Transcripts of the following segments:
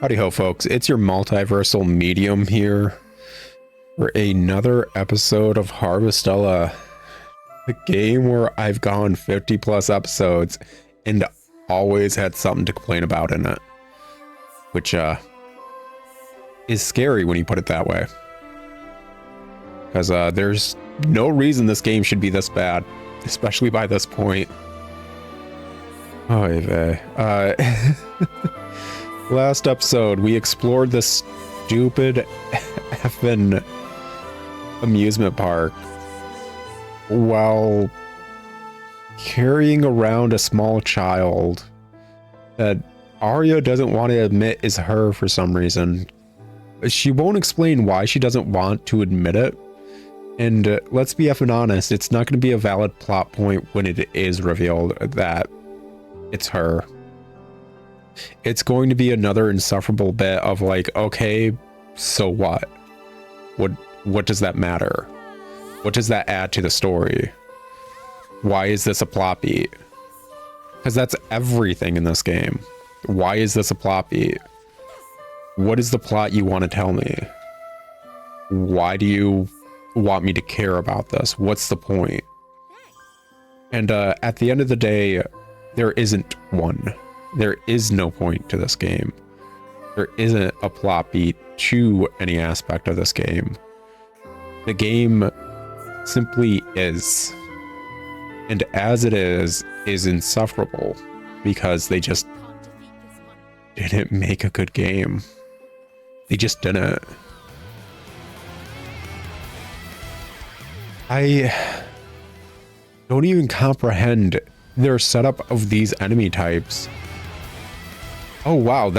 Howdy ho, folks. It's your multiversal medium here for another episode of Harvestella, the game where I've gone 50 plus episodes and always had something to complain about in it, which is scary when you put it that way, because there's no reason this game should be this bad, especially by this point. Oh, last episode, we explored this stupid effing amusement park while carrying around a small child that Aria doesn't want to admit is her for some reason. She won't explain why she doesn't want to admit it. And let's be effing honest, it's not going to be a valid plot point when it is revealed that it's her. It's going to be another insufferable bit of like, okay, so what? What does that matter? What does that add to the story? Why is this a plot beat? Because that's everything in this game. Why is this a plot beat? What is the plot you want to tell me? Why do you want me to care about this? What's the point? And at the end of the day, there isn't one. There is no point to this game. There isn't a plot beat to any aspect of this game. The game simply is. And as it is insufferable because they just didn't make a good game. They just didn't. I don't even comprehend their setup of these enemy types. Oh wow,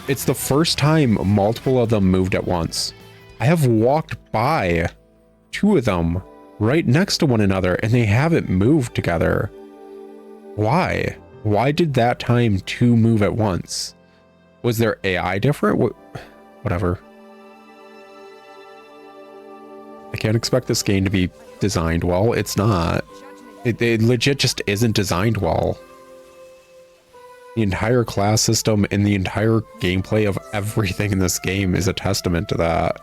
it's the first time multiple of them moved at once. I have walked by two of them right next to one another and they haven't moved together. Why? Why did that time two move at once? Was their AI different? Whatever. I can't expect this game to be designed well. It's not. It legit just isn't designed well. The entire class system and the entire gameplay of everything in this game is a testament to that.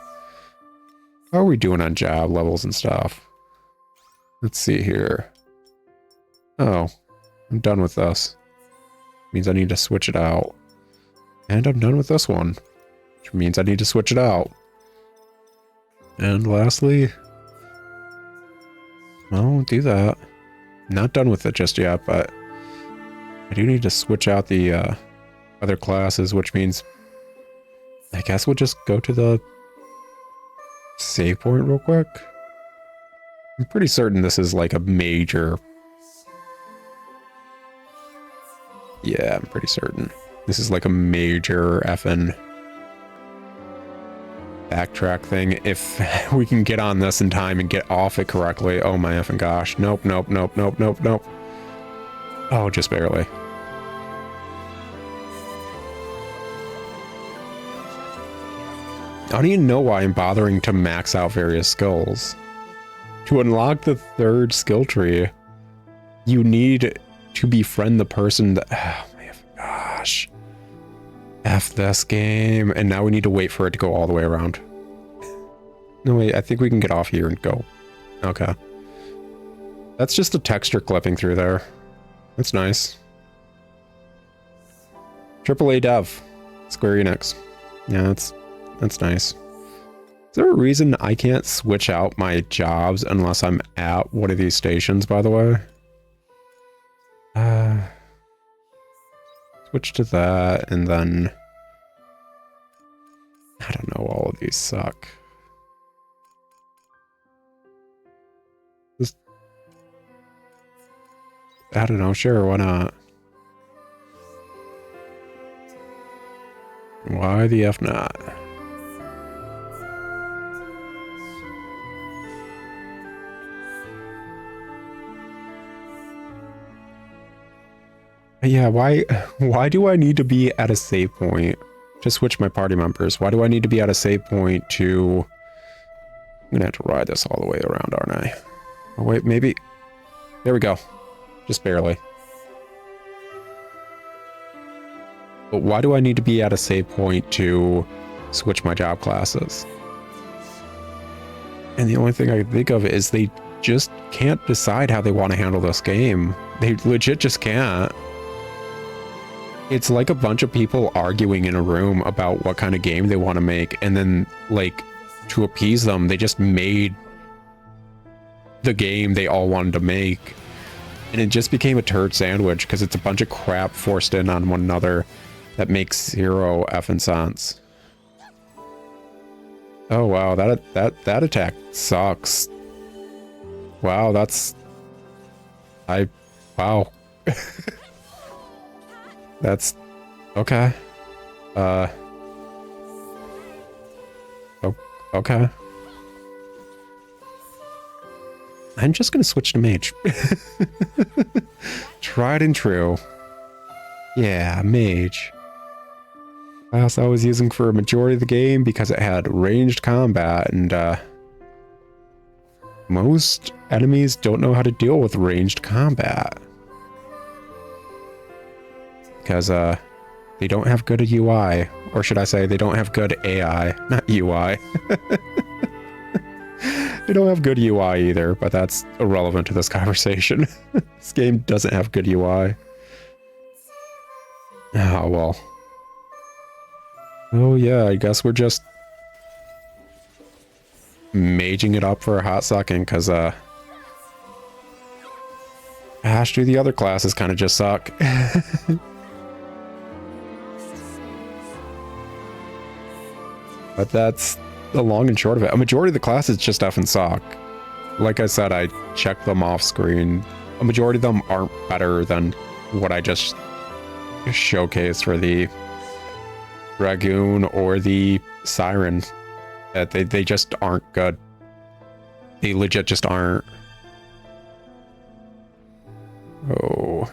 How are we doing on job levels and stuff? Let's see here. Oh, I'm done with this. Means I need to switch it out. And I'm done with this one, which means I need to switch it out. And lastly, I won't do that. Not done with it just yet, but I do need to switch out the other classes, which means I guess we'll just go to the save point real quick. I'm pretty certain this is like a major... Yeah, I'm pretty certain. This is like a major effing backtrack thing. If we can get on this in time and get off it correctly. Oh my effing gosh. Nope, nope, nope, nope, nope, nope. Oh, just barely. I don't even know why I'm bothering to max out various skills. To unlock the third skill tree, you need to befriend the person that... Oh my effing gosh. F this game. And now we need to wait for it to go all the way around. No, wait, I think we can get off here and go. Okay. That's just a texture clipping through there. That's nice. AAA dev. Square Enix. Yeah, that's nice. Is there a reason I can't switch out my jobs unless I'm at one of these stations, by the way? Switch to that, and then... I don't know, all of these suck. Just... I don't know, sure, why not? Why the F not? Yeah, why do I need to be at a save point to switch my party members? Why do I need to be at a save point to... I'm gonna have to ride this all the way around, aren't I? Oh wait, maybe... There we go. Just barely. But why do I need to be at a save point to switch my job classes? And the only thing I can think of is they just can't decide how they want to handle this game. They legit just can't. It's like a bunch of people arguing in a room about what kind of game they want to make, and then, like, to appease them, they just made the game they all wanted to make. And it just became a turd sandwich because it's a bunch of crap forced in on one another that makes zero effing sense. Oh wow, that attack sucks. Wow, wow. That's okay. Okay. I'm just gonna switch to mage. Tried and true. Yeah, mage. Class I was using for a majority of the game because it had ranged combat, and most enemies don't know how to deal with ranged combat. Because they don't have good UI. Or should I say, they don't have good AI, not UI. They don't have good UI either, but that's irrelevant to this conversation. This game doesn't have good UI. Oh, well. Oh, yeah, I guess we're just maging it up for a hot second, because, gosh, dude, the other classes kind of just suck. But that's the long and short of it. A majority of the classes just effing suck. Like I said, I checked them off screen. A majority of them aren't better than what I just showcased for the Dragoon or the Siren. They just aren't good. They legit just aren't. Oh.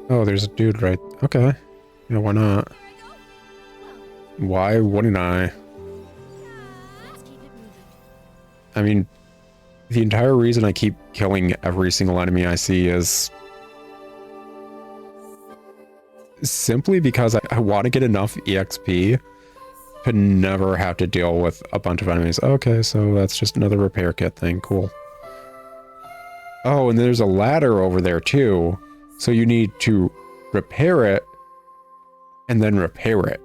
Oh, there's a dude right. Okay. Yeah, why not? Why wouldn't I? I mean, the entire reason I keep killing every single enemy I see is simply because I want to get enough EXP to never have to deal with a bunch of enemies. Okay, so that's just another repair kit thing. Cool. Oh, and there's a ladder over there too. So you need to repair it and then repair it.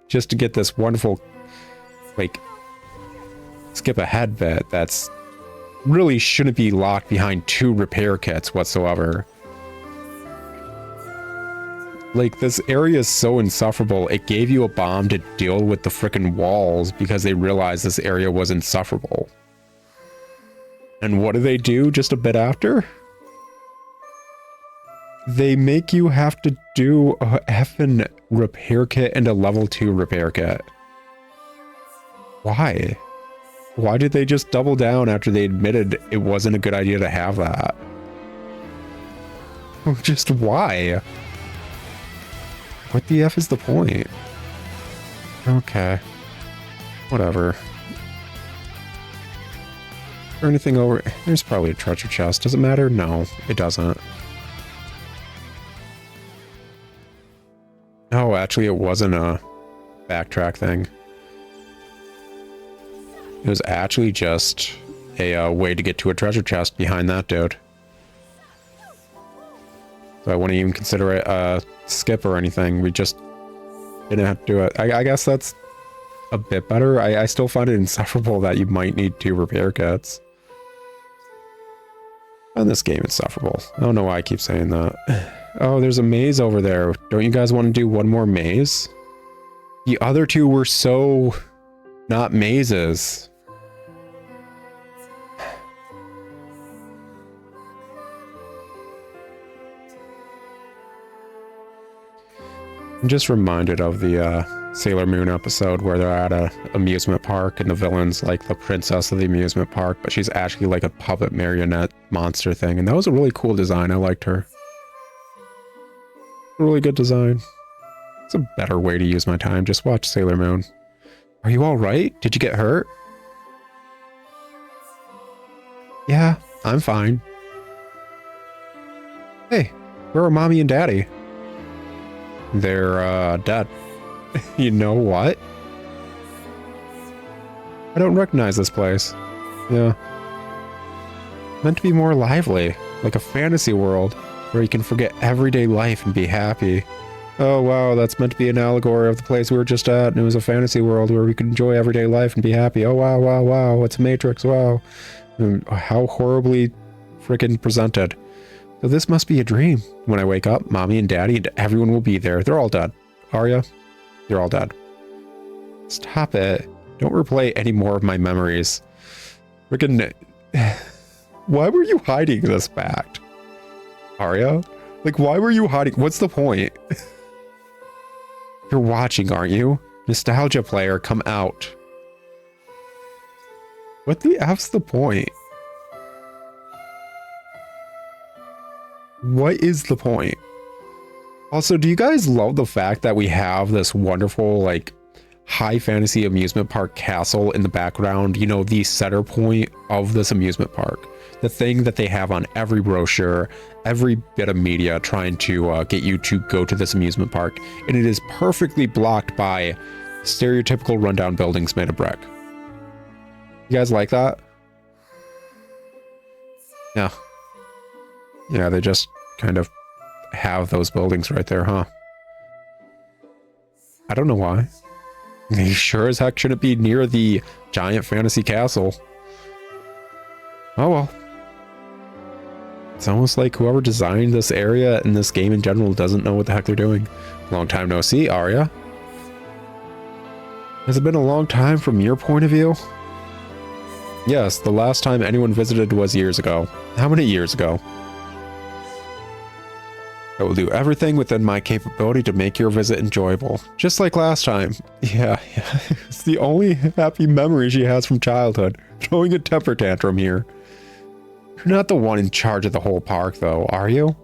Just to get this wonderful, like, skip ahead bit that's really shouldn't be locked behind 2 repair kits whatsoever. Like, this area is so insufferable, it gave you a bomb to deal with the frickin' walls because they realized this area was insufferable. And what do just a bit after? They make you have to do a effing repair kit and a level 2 repair kit. Why? Why did they just double down after they admitted it wasn't a good idea to have that? Just why? What the F is the point? Okay. Whatever. Or anything over... There's probably a treasure chest. Does it matter? No, it doesn't. Oh, actually, it wasn't a backtrack thing. It was actually just a way to get to a treasure chest behind that dude. So I wouldn't even consider it a skip or anything. We just didn't have to do it. I guess that's a bit better. I still find it insufferable that you might need 2 repair kits. And this game is insufferable. I don't know why I keep saying that. Oh, there's a maze over there. Don't you guys want to do one more maze? The other 2 were so not mazes. I'm just reminded of the Sailor Moon episode where they're at a amusement park and the villain's like the princess of the amusement park, but she's actually like a puppet marionette monster thing. And that was a really cool design. I liked her. Really good design. It's a better way to use my time. Just watch Sailor Moon. Are you all right? Did you get hurt? Yeah, I'm fine. Hey, Where are mommy and daddy? They're dead. You know what? I don't recognize this place. Yeah. Meant to be more lively, like a fantasy world where you can forget everyday life and be happy. Oh wow, that's meant to be an allegory of the place we were just at, and it was a fantasy world where we could enjoy everyday life and be happy. Oh wow, wow, wow, it's a Matrix, wow. How horribly freaking presented. So this must be a dream. When I wake up, mommy and daddy and everyone will be there. They're all dead. Aria, you're all dead. Stop it. Don't replay any more of my memories. Freaking... Why were you hiding this fact? Aria? Like, why were you hiding? What's the point? You're watching, aren't you? Nostalgia player, come out. What the F's the point? What is the point? Also, do you guys love the fact that we have this wonderful, like, high fantasy amusement park castle in the background? You know, the center point of this amusement park. The thing that they have on every brochure, every bit of media trying to get you to go to this amusement park. And it is perfectly blocked by stereotypical rundown buildings made of brick. You guys like that? Yeah. Yeah, they just kind of have those buildings right there, huh? I don't know why. They sure as heck shouldn't be near the giant fantasy castle. Oh well. It's almost like whoever designed this area and this game in general doesn't know what the heck they're doing. Long time no see, Aria. Has it been a long time from your point of view? Yes, the last time anyone visited was years ago. How many years ago? I will do everything within my capability to make your visit enjoyable. Just like last time. Yeah. It's the only happy memory she has from childhood. Throwing a temper tantrum here. You're not the one in charge of the whole park, though, are you?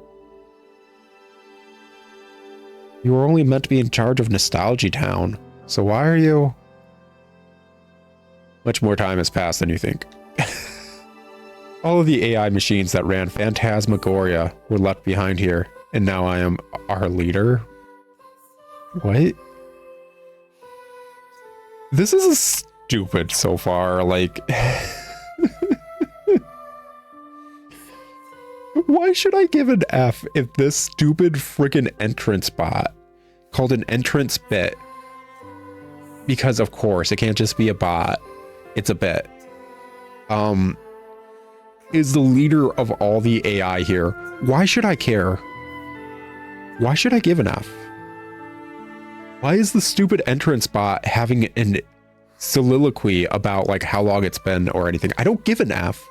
You were only meant to be in charge of Nostalgia Town. So why are you... Much more time has passed than you think. All of the AI machines that ran Phantasmagoria were left behind here. And now I am our leader? What? This is stupid so far, like... Why should I give an F if this stupid freaking entrance bot, called an entrance bit, because of course, it can't just be a bot, it's a bit, is the leader of all the AI here? Why should I care? Why should I give an F? Why is the stupid entrance bot having an soliloquy about like how long it's been or anything? I don't give an F.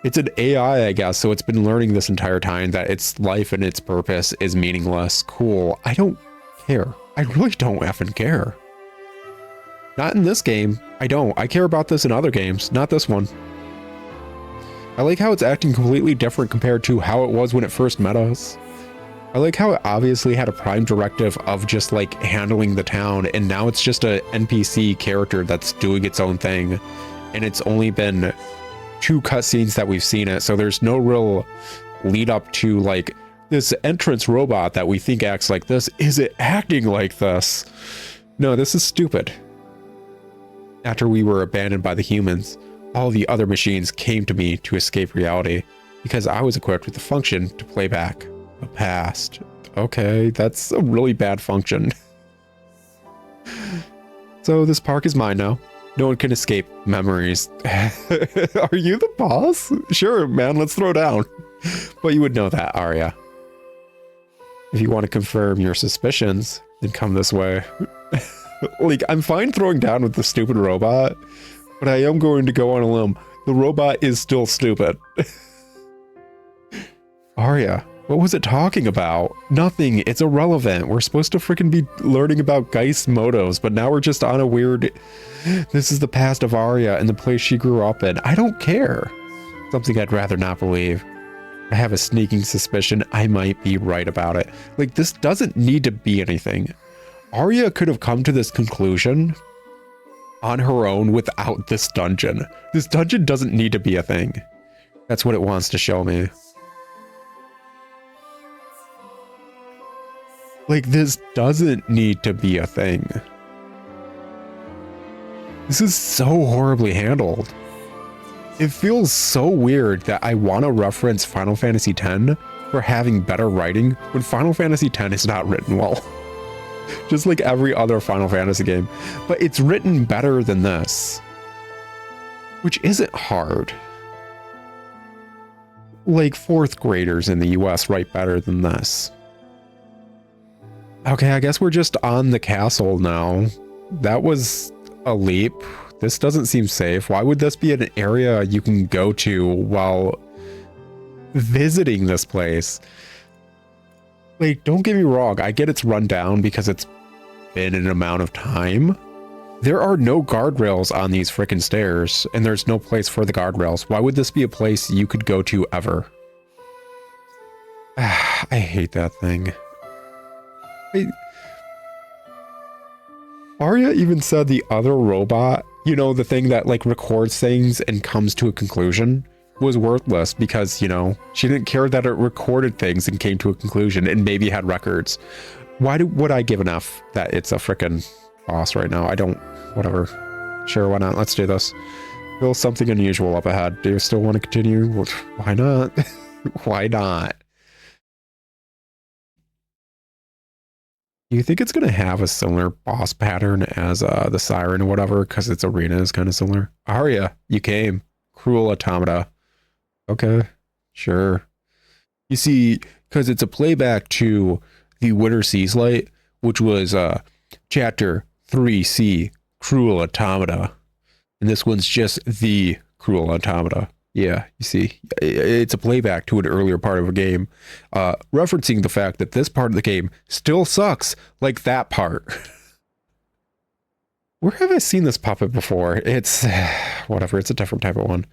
It's an AI, I guess, so it's been learning this entire time that its life and its purpose is meaningless. Cool. I don't care. I really don't effing care. Not in this game. I don't. I care about this in other games, not this one. I like how it's acting completely different compared to how it was when it first met us. I like how it obviously had a prime directive of just like handling the town, and now it's just a NPC character that's doing its own thing. And it's only been 2 cutscenes that we've seen it, so there's no real lead up to like this entrance robot that we think acts like this. Is it acting like this? No, this is stupid. After we were abandoned by the humans, all the other machines came to me to escape reality because I was equipped with the function to play back the past. Okay, that's a really bad function. So this park is mine now. No one can escape memories. Are you the boss? Sure, man, let's throw down. But you would know that, Aria. If you want to confirm your suspicions, then come this way. Like, I'm fine throwing down with the stupid robot, but I am going to go on a limb. The robot is still stupid. Aria, what was it talking about? Nothing. It's irrelevant. We're supposed to freaking be learning about Geist motos, but now we're just on a weird... This is the past of Aria and the place she grew up in. I don't care. Something I'd rather not believe. I have a sneaking suspicion I might be right about it. Like, this doesn't need to be anything. Aria could have come to this conclusion on her own without this dungeon. This dungeon doesn't need to be a thing. That's what it wants to show me. Like, this doesn't need to be a thing. This is so horribly handled. It feels so weird that I want to reference Final Fantasy X for having better writing when Final Fantasy X is not written well. Just like every other Final Fantasy game. But it's written better than this. Which isn't hard. Like 4th graders in the US write better than this. Okay, I guess we're just on the castle now. That was a leap. This doesn't seem safe. Why would this be an area you can go to while visiting this place? Like, don't get me wrong. I get it's run down because it's been an amount of time. There are no guardrails on these freaking stairs, and there's no place for the guardrails. Why would this be a place you could go to ever? I hate that thing. Aria even said the other robot, you know, the thing that like records things and comes to a conclusion, was worthless because, you know, she didn't care that it recorded things and came to a conclusion and maybe had records. Why would I give an F that it's a frickin' boss right now? I don't, whatever. Sure, why not? Let's do this. Feel something unusual up ahead. Do you still want to continue? Well, why not? Why not? Do you think it's going to have a similar boss pattern as the Siren or whatever? Because its arena is kind of similar. Aria, you came. Cruel automata. Okay, sure. You see, because it's a playback to the Winter Seas Light, which was chapter 3C, Cruel Automata. And this one's just the Cruel Automata. Yeah, you see, it's a playback to an earlier part of a game, referencing the fact that this part of the game still sucks, like that part. Where have I seen this puppet before? It's, whatever, it's a different type of one.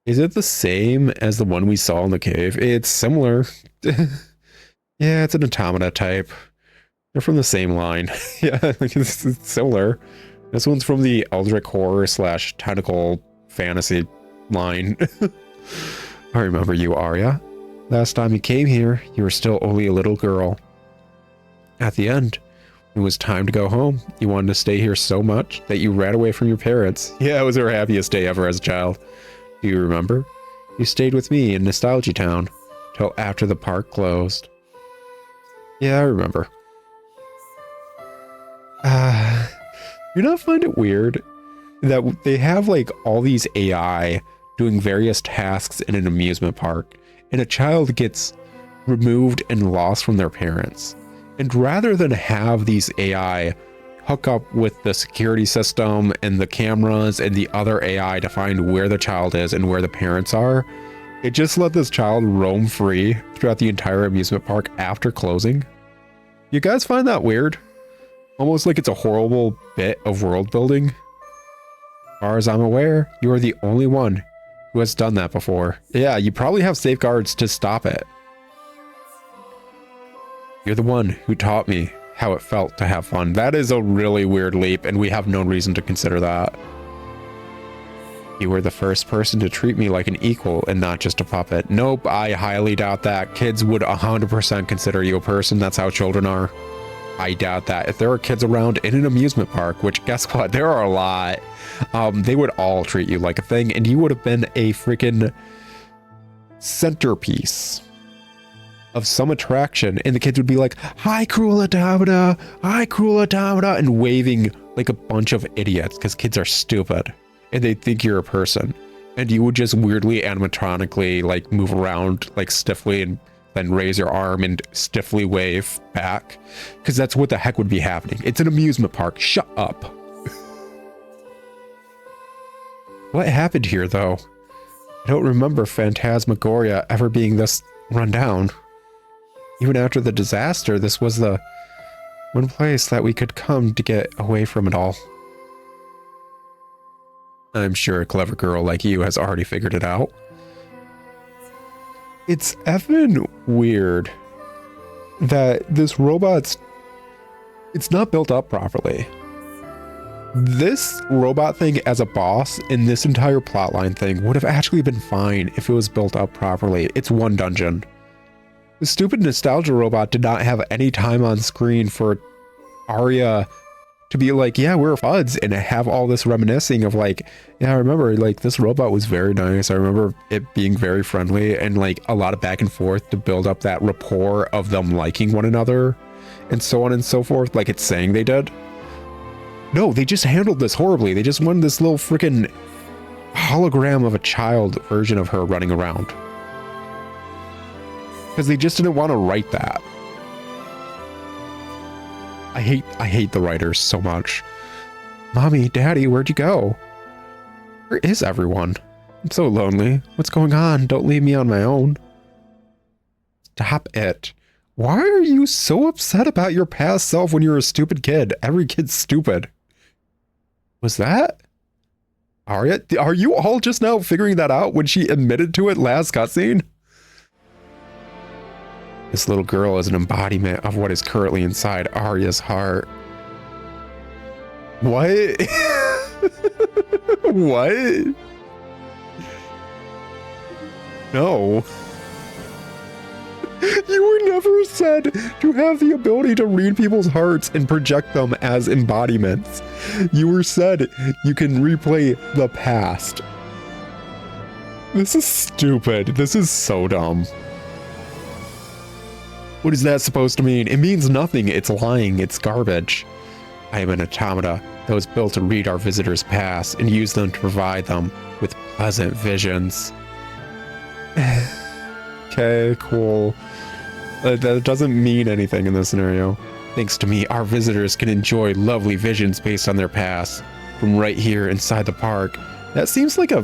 Is it the same as the one we saw in the cave? It's similar. Yeah, it's an automata type. They're from the same line. Yeah, it's similar. This one's from the Eldritch Horror / Tentacle Fantasy line. I remember you, Aria. Last time you came here, you were still only a little girl. At the end, it was time to go home. You wanted to stay here so much that you ran away from your parents. Yeah, it was her happiest day ever as a child. Do you remember? You stayed with me in Nostalgia Town till after the park closed. Yeah, I remember. You not find it weird that they have like all these AI doing various tasks in an amusement park, and a child gets removed and lost from their parents? And rather than have these AI hook up with the security system and the cameras and the other AI to find where the child is and where the parents are, it just let this child roam free throughout the entire amusement park after closing. You guys find that weird? Almost like it's a horrible bit of world building. As far as I'm aware, you are the only one who has done that before. Yeah, you probably have safeguards to stop it. You're the one who taught me how it felt to have fun. That is a really weird leap, and we have no reason to consider that. You were the first person to treat me like an equal and not just a puppet. Nope, I highly doubt that. Kids would 100% consider you a person. That's how children are. I doubt that. If there are kids around in an amusement park, which guess what? There are a lot. They would all treat you like a thing, and you would have been a freaking centerpiece of some attraction, and the kids would be like, "Hi, Cruel Automata! Hi, Cruel Automata!" and waving like a bunch of idiots, because kids are stupid, and they think you're a person, and you would just weirdly animatronically like move around like stiffly and then raise your arm and stiffly wave back, because that's what the heck would be happening. It's an amusement park. Shut up. What happened here, though? I don't remember Phantasmagoria ever being this run down. Even after the disaster, this was the one place that we could come to get away from it all. I'm sure a clever girl like you has already figured it out. It's effing weird that this robot's... it's not built up properly. This robot thing as a boss in this entire plotline thing would have actually been fine if it was built up properly. It's one dungeon. The stupid nostalgia robot did not have any time on screen for Aria to be like, yeah, we're buds, and have all this reminiscing of like, yeah, I remember like this robot was very nice. I remember it being very friendly, and like a lot of back and forth to build up that rapport of them liking one another and so on and so forth, like it's saying they did. No, they just handled this horribly. They just wanted this little freaking hologram of a child version of her running around. Because they just didn't want to write that. I hate the writers so much. Mommy, Daddy, where'd you go? Where is everyone? I'm so lonely. What's going on? Don't leave me on my own. Stop it. Why are you so upset about your past self when you're a stupid kid? Every kid's stupid. Was that Aria? Are you all just now figuring that out when she admitted to it last cutscene? This little girl is an embodiment of what is currently inside Aria's heart. What? What? No. You were never said to have the ability to read people's hearts and project them as embodiments. You were said you can replay the past. This is stupid. This is so dumb. What is that supposed to mean? It means nothing. It's lying. It's garbage. I am an automata that was built to read our visitors' past and use them to provide them with pleasant visions. Okay, cool. That doesn't mean anything in this scenario. Thanks to me, our visitors can enjoy lovely visions based on their past from right here inside the park. That seems like a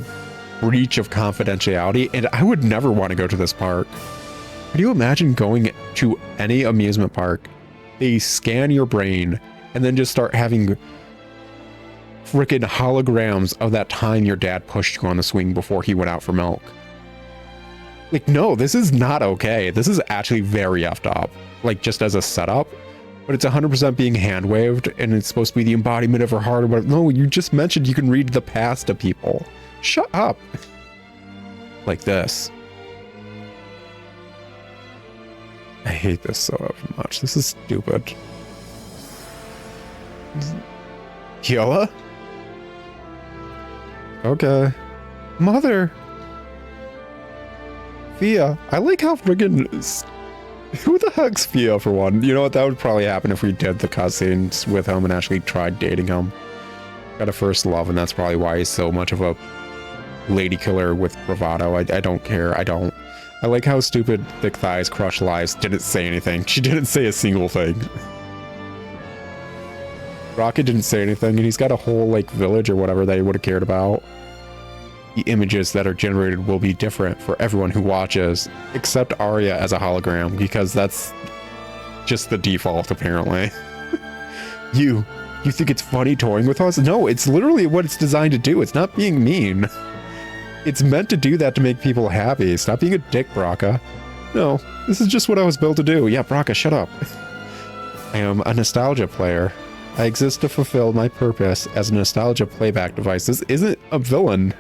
breach of confidentiality, and I would never want to go to this park. Could you imagine going to any amusement park? They scan your brain and then just start having freaking holograms of that time your dad pushed you on the swing before he went out for milk. Like, no, this is not okay. This is actually very effed up. Like, just as a setup. But it's 100% being hand-waved, and it's supposed to be the embodiment of her heart. But no, you just mentioned you can read the past to people. Shut up. Like this. I hate this so much. This is stupid. Kyola? Okay. Mother! Fia. I like how friggin'... Who the heck's Fia, for one? You know what? That would probably happen if we did the cutscenes with him and actually tried dating him. Got a first love, and that's probably why he's so much of a lady killer with bravado. I don't care. I don't. I like how stupid Thick Thighs Crush Lives didn't say anything. She didn't say a single thing. Rocket didn't say anything, and he's got a whole, like, village or whatever that he would have cared about. The images that are generated will be different for everyone who watches, except Aria as a hologram, because that's just the default, apparently. You think it's funny toying with us? No, it's literally what it's designed to do. It's not being mean. It's meant to do that to make people happy. Stop being a dick, Braca. No, this is just what I was built to do. Yeah, Braca, shut up. I am a nostalgia player. I exist to fulfill my purpose as a nostalgia playback device. This isn't a villain.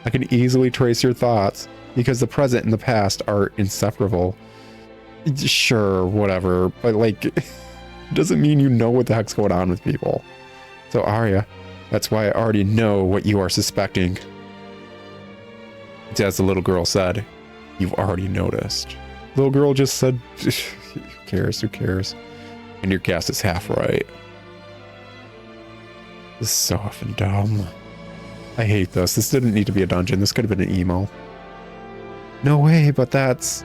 I can easily trace your thoughts because the present and the past are inseparable. Sure, whatever, but like, it doesn't mean you know what the heck's going on with people. So Aria, that's why I already know what you are suspecting. It's as the little girl said, you've already noticed. Little girl just said, who cares, who cares? And your guess is half right. This is so effing dumb. I hate this. This didn't need to be a dungeon. This could have been an emo. No way, but that's...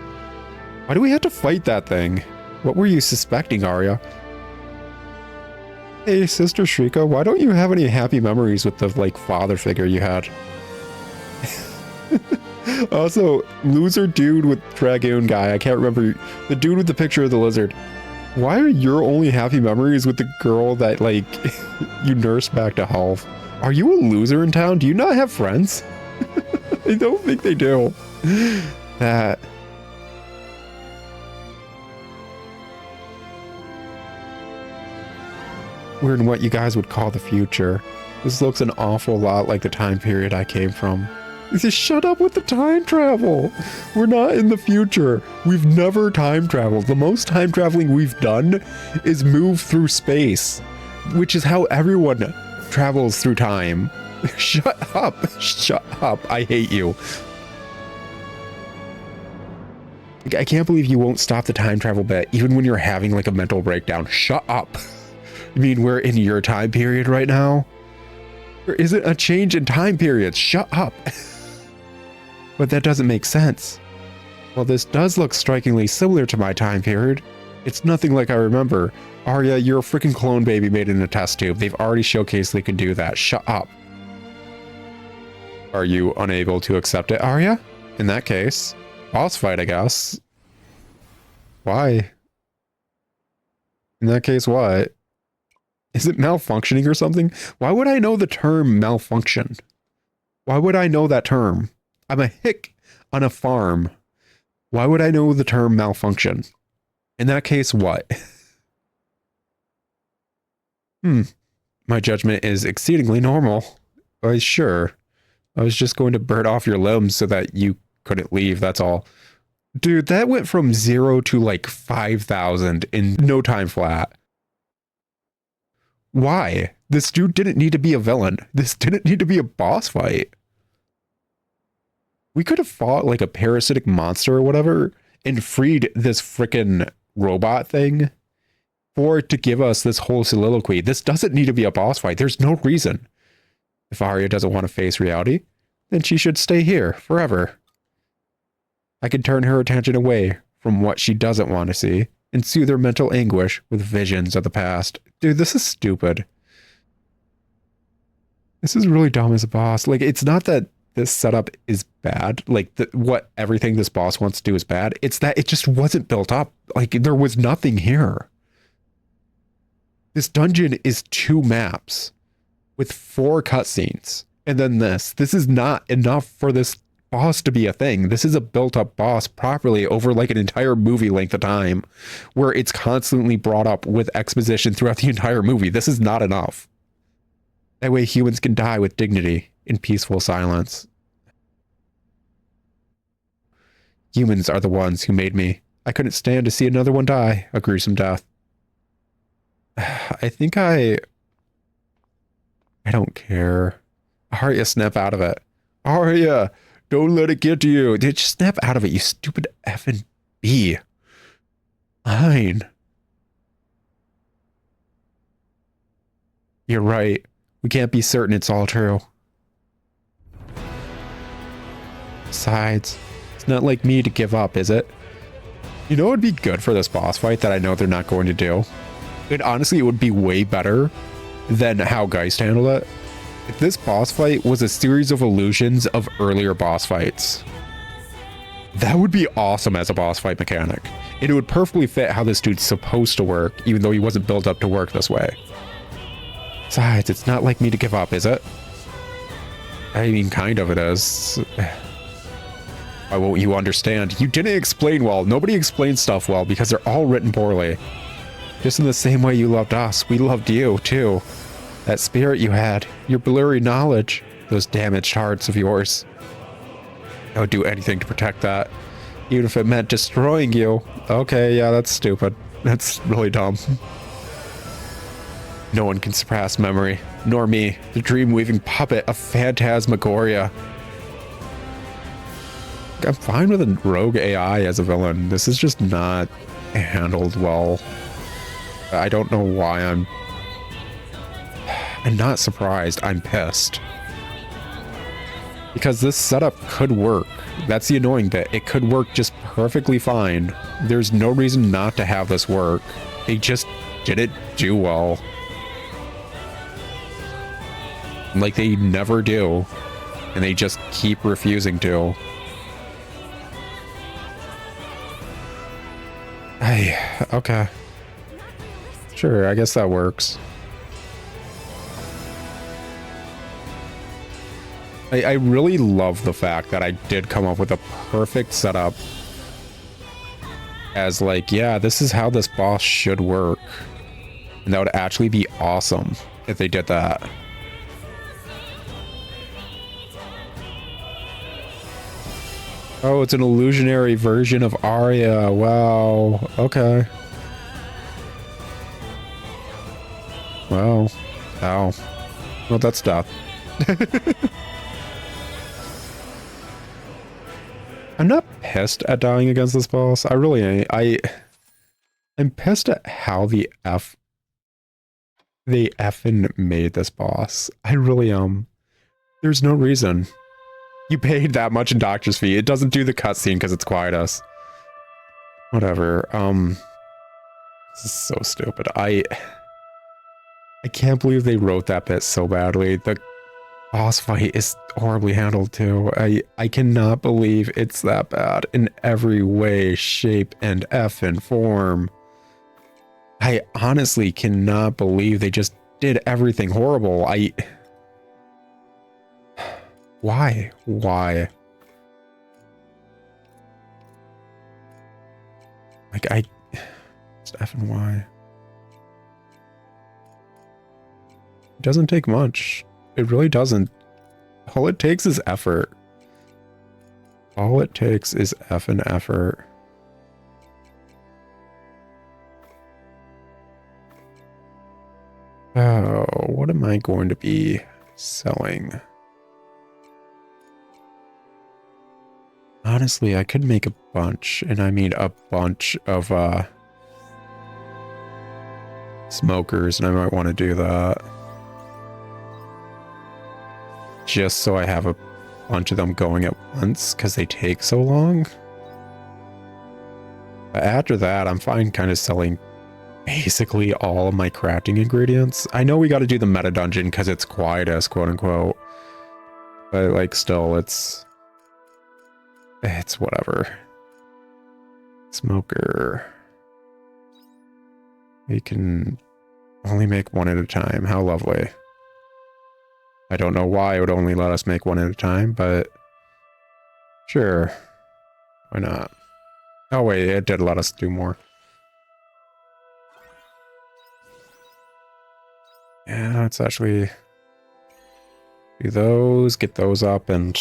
Why do we have to fight that thing? What were you suspecting, Aria? Hey, Sister Shrika, why don't you have any happy memories with the, like, father figure you had? Also, loser dude with Dragoon guy. I can't remember. The dude with the picture of the lizard. Why are your only happy memories with the girl that, like, you nursed back to health? Are you a loser in town? Do you not have friends? I don't think they do. That... We're in what you guys would call the future. This looks an awful lot like the time period I came from. Just shut up with the time travel. We're not in the future. We've never time traveled. The most time traveling we've done is move through space, which is how everyone travels through time. Shut up. Shut up. I hate you. I can't believe you won't stop the time travel bit, even when you're having like a mental breakdown. Shut up. You mean we're in your time period right now? There isn't a change in time periods. Shut up. But that doesn't make sense. Well, this does look strikingly similar to my time period. It's nothing like I remember. Aria, you're a freaking clone baby made in a test tube. They've already showcased they can do that. Shut up. Are you unable to accept it, Aria? In that case, boss fight, I guess. Why? In that case, what? Is it malfunctioning or something? Why would I know the term malfunction? Why would I know that term? I'm a hick on a farm. Why would I know the term malfunction? In that case, what? My judgment is exceedingly normal. Sure. I was just going to burn off your limbs so that you couldn't leave, that's all. Dude, that went from 0 to like 5,000 in no time flat. Why? This dude didn't need to be a villain. This didn't need to be a boss fight. We could have fought like a parasitic monster or whatever and freed this frickin' robot thing for it to give us this whole soliloquy. This doesn't need to be a boss fight. There's no reason. If Aria doesn't want to face reality, then she should stay here forever. I can turn her attention away from what she doesn't want to see and soothe her mental anguish with visions of the past. Dude, this is stupid. This is really dumb as a boss. Like, it's not that this setup is bad. Like, what everything this boss wants to do is bad. It's that it just wasn't built up. Like, there was nothing here. This dungeon is 2 maps with 4 cutscenes. And then this. This is not enough for this boss to be a thing. This is a built-up boss properly over like an entire movie length of time where it's constantly brought up with exposition throughout the entire movie. This is not enough. That way humans can die with dignity in peaceful silence. Humans are the ones who made me. I couldn't stand to see another one die a gruesome death. I think I don't care. Aria, snap out of it. Aria, don't let it get to you. Dude, just snap out of it, you stupid effing bee. Fine. You're right. We can't be certain it's all true. Besides, it's not like me to give up, is it? You know what would be good for this boss fight that I know they're not going to do? Honestly, it would be way better than how Geist handled it. If this boss fight was a series of illusions of earlier boss fights. That would be awesome as a boss fight mechanic. And it would perfectly fit how this dude's supposed to work, even though he wasn't built up to work this way. Besides, it's not like me to give up, is it? I mean, kind of it is. Why won't you understand? You didn't explain well. Nobody explains stuff well because they're all written poorly. Just in the same way you loved us, we loved you, too. That spirit you had, your blurry knowledge, those damaged hearts of yours. I would do anything to protect that, even if it meant destroying you. Okay, yeah, that's stupid. That's really dumb. No one can surpass memory, nor me, the dream-weaving puppet of phantasmagoria. I'm fine with a rogue AI as a villain. This is just not handled well. I don't know why I'm not surprised. I'm pissed. Because this setup could work. That's the annoying bit. It could work just perfectly fine. There's no reason not to have this work. They just didn't do well. Like they never do. And they just keep refusing to. Hey, okay. Sure, I guess that works. I really love the fact that I did come up with a perfect setup as like, yeah, this is how this boss should work. And that would actually be awesome if they did that. Oh, it's an illusionary version of Aria. Wow. Okay. Wow. Ow. Well, that's death. I'm not pissed at dying against this boss. I really ain't. I'm pissed at how they effing made this boss. I really am. There's no reason. You paid that much in doctor's fee. It doesn't do the cutscene because it's quietus. Whatever. This is so stupid. I can't believe they wrote that bit so badly. The boss fight is horribly handled too. I cannot believe it's that bad in every way, shape, and effing form. I honestly cannot believe they just did everything horrible. Why? Why? Like, just effing why? It doesn't take much. It really doesn't. All it takes is effort. All it takes is effing effort. Oh, what am I going to be selling? Honestly, I could make a bunch, and I mean a bunch of smokers, and I might want to do that. Just so I have a bunch of them going at once, because they take so long. But after that, I'm fine kind of selling basically all of my crafting ingredients. I know we got to do the meta dungeon because it's quietus, quote unquote. But like still, it's whatever. Smoker. We can only make one at a time. How lovely. I don't know why it would only let us make one at a time, but sure. Why not? Oh wait, it did let us do more. Yeah, let's actually do those, get those up, and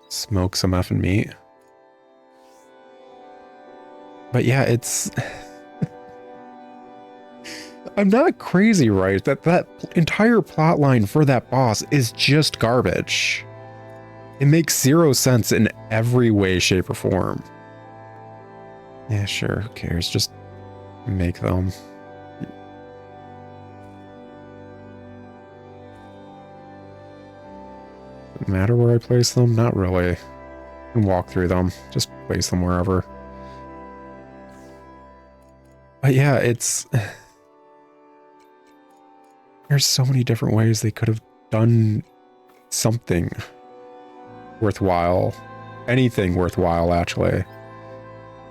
smoke some effing meat. But yeah, it's... I'm not crazy, right? That entire plot line for that boss is just garbage. It makes zero sense in every way, shape, or form. Yeah, sure, who cares? Just make them. Doesn't matter where I place them? Not really. I can walk through them. Just place them wherever. But yeah, it's... There's so many different ways they could have done something worthwhile. Anything worthwhile, actually.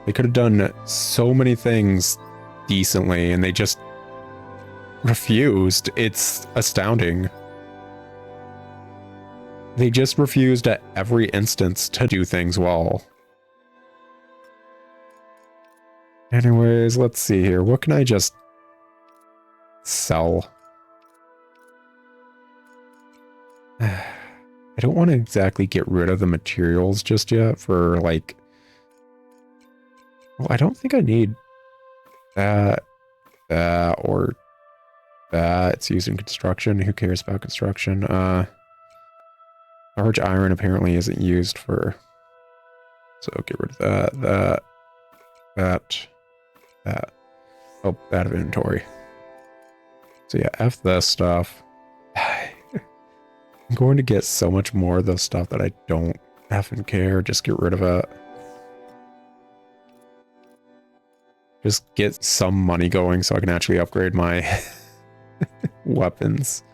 They could have done so many things decently, and they just refused. It's astounding. They just refused at every instance to do things well. Anyways, let's see here. What can I just sell? I don't want to exactly get rid of the materials just yet for, like... Well, I don't think I need that, or that. It's used in construction. Who cares about construction? Large iron apparently isn't used for... So get rid of that. Oh, out of inventory. So yeah, F this stuff. I'm going to get so much more of the stuff that I don't effing care. Just get rid of it. Just get some money going so I can actually upgrade my weapons.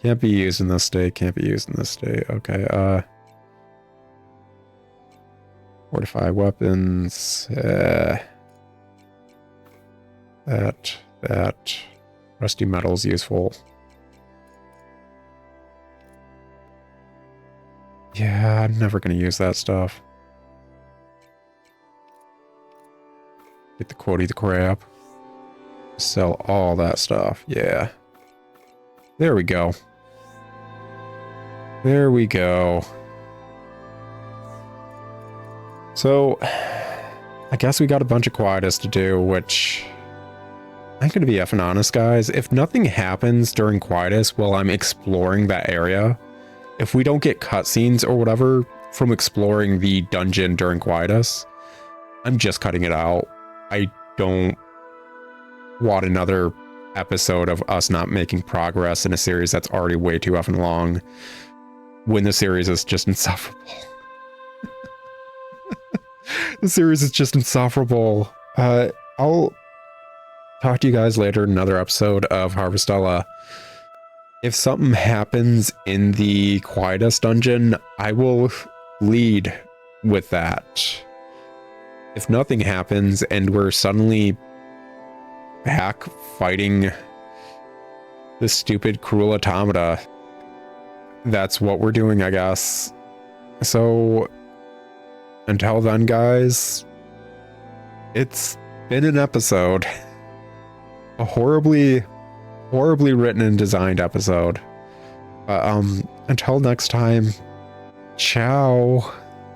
Can't be used in this state. Can't be used in this state. Okay, fortify weapons. That. Rusty metal's useful. Yeah, I'm never going to use that stuff. Get the quotey the crap. Sell all that stuff. Yeah. There we go. There we go. So, I guess we got a bunch of quietus to do, which I'm going to be effing honest, guys. If nothing happens during quietus while I'm exploring that area, if we don't get cutscenes or whatever from exploring the dungeon during quietus, I'm just cutting it out. I don't want another episode of us not making progress in a series that's already way too effing long when the series is just insufferable. The series is just insufferable. I'll talk to you guys later in another episode of Harvestella. If something happens in the quietus dungeon, I will lead with that. If nothing happens and we're suddenly back fighting the stupid cruel automata, that's what we're doing, I guess. So until then, guys, it's been an episode. A horribly written and designed episode. Until next time, ciao.